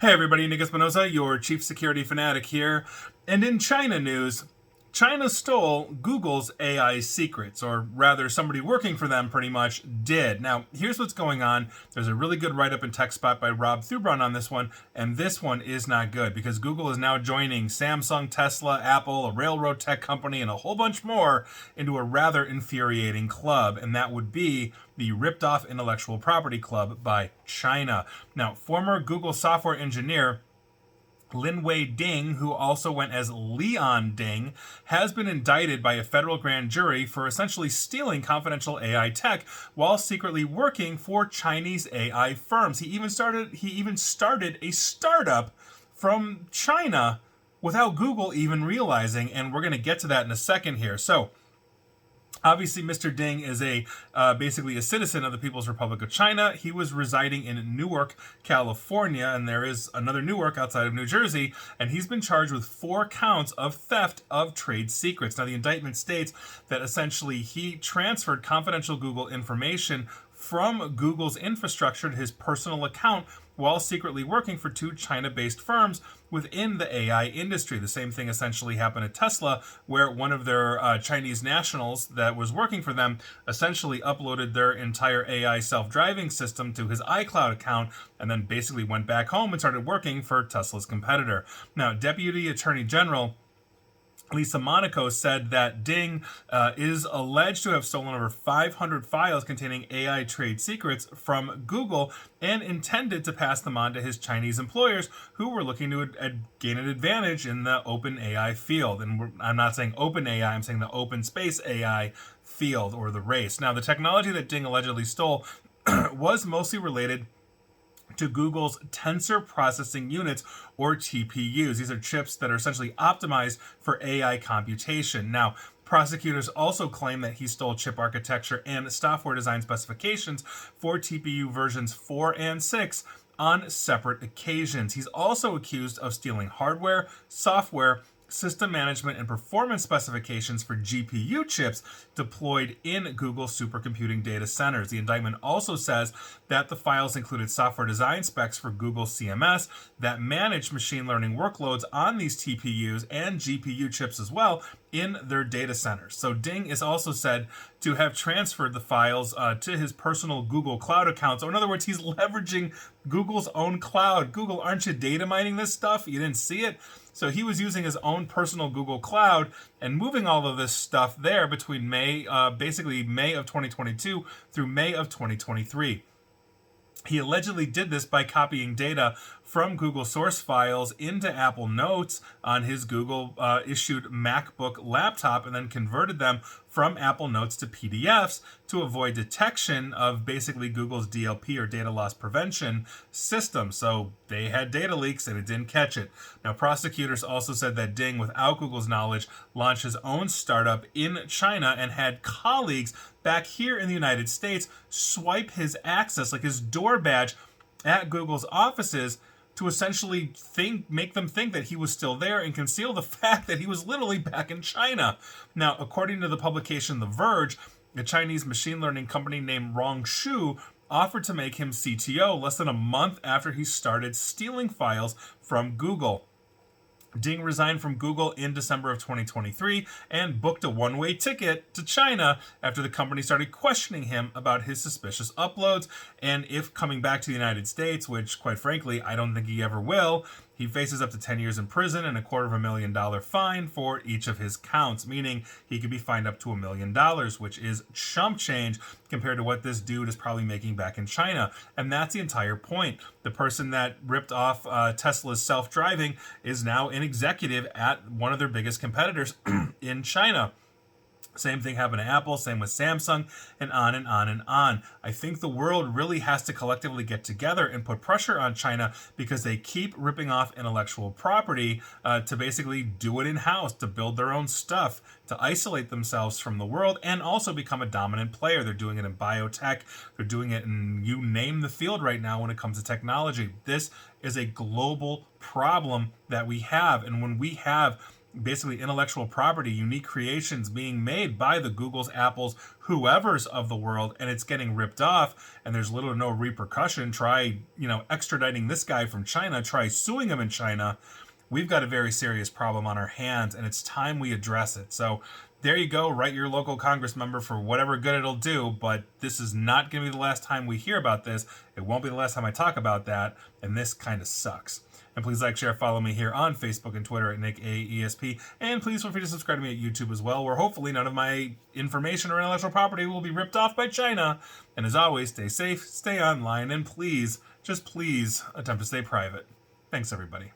Hey everybody, Nick Espinosa, your chief security fanatic here. And in China news, China stole Google's AI secrets, or rather, somebody working for them pretty much did. Now, here's what's going on. There's a really good write-up in TechSpot by Rob Thubron on this one, and this one is not good because Google is now joining Samsung, Tesla, Apple, a railroad tech company, and a whole bunch more into a rather infuriating club, and that would be the Ripped Off Intellectual Property Club by China. Now, former Google software engineer Linwei Ding, who also went as Leon Ding, has been indicted by a federal grand jury for essentially stealing confidential AI tech while secretly working for Chinese AI firms. He even started a startup from China without Google even realizing, and we're going to get to that in a second here. So, obviously, Mr. Ding is basically a citizen of the People's Republic of China. He was residing in Newark, California, and there is another Newark outside of New Jersey, and he's been charged with 4 counts of theft of trade secrets. Now, the indictment states that essentially he transferred confidential Google information from Google's infrastructure to his personal account while secretly working for 2 China-based firms within the AI industry. The same thing essentially happened at Tesla, where one of their Chinese nationals that was working for them essentially uploaded their entire AI self-driving system to his iCloud account and then basically went back home and started working for Tesla's competitor. Now, Deputy Attorney General Lisa Monaco said that Ding is alleged to have stolen over 500 files containing AI trade secrets from Google and intended to pass them on to his Chinese employers who were looking to gain an advantage in the open AI field. And I'm not saying open AI, I'm saying the open space AI field or the race. Now, the technology that Ding allegedly stole was mostly related to Google's tensor processing units, or TPUs. These are chips that are essentially optimized for AI computation. Now, prosecutors also claim that he stole chip architecture and software design specifications for TPU versions 4 and 6 on separate occasions. He's also accused of stealing hardware, software, system management, and performance specifications for GPU chips deployed in Google supercomputing data centers. The indictment also says that the files included software design specs for Google CMS that managed machine learning workloads on these TPUs and GPU chips as well in their data centers. So Ding is also said to have transferred the files to his personal Google Cloud account. So in other words, he's leveraging Google's own cloud. Google, aren't you data mining this stuff? You didn't see it? So he was using his own personal Google Cloud and moving all of this stuff there between basically May of 2022 through May of 2023. He allegedly did this by copying data from Google source files into Apple Notes on his Google issued MacBook laptop and then converted them from Apple Notes to PDFs to avoid detection of basically Google's DLP, or data loss prevention system. So they had data leaks and it didn't catch it. Now, prosecutors also said that Ding, without Google's knowledge, launched his own startup in China and had colleagues back here in the United States swipe his access, like his door badge, at Google's offices to essentially make them think that he was still there and conceal the fact that he was literally back in China. Now, according to the publication The Verge, a Chinese machine learning company named Rongshu offered to make him CTO less than a month after he started stealing files from Google. Ding resigned from Google in December of 2023 and booked a one-way ticket to China after the company started questioning him about his suspicious uploads and if coming back to the United States, which quite frankly I don't think he ever will. He faces up to 10 years in prison and a $250,000 fine for each of his counts, meaning he could be fined up to $1 million, which is chump change compared to what this dude is probably making back in China. And that's the entire point. The person that ripped off Tesla's self-driving is now an executive at one of their biggest competitors in China. Same thing happened to Apple, same with Samsung, and on and on and on. I think the world really has to collectively get together and put pressure on China because they keep ripping off intellectual property to basically do it in-house, to build their own stuff, to isolate themselves from the world, and also become a dominant player. They're doing it in biotech. They're doing it in you name the field right now when it comes to technology. This is a global problem that we have, and when we have basically intellectual property, unique creations being made by the Googles, Apples, whoever's of the world, and it's getting ripped off, and there's little to no repercussion. Try, extraditing this guy from China, try suing him in China. We've got a very serious problem on our hands, and it's time we address it. So there you go. Write your local Congress member for whatever good it'll do, but this is not going to be the last time we hear about this. It won't be the last time I talk about that, and this kind of sucks. And please like, share, follow me here on Facebook and Twitter at NickAESP. And please feel free to subscribe to me at YouTube as well, where hopefully none of my information or intellectual property will be ripped off by China. And as always, stay safe, stay online, and please, just please, attempt to stay private. Thanks, everybody.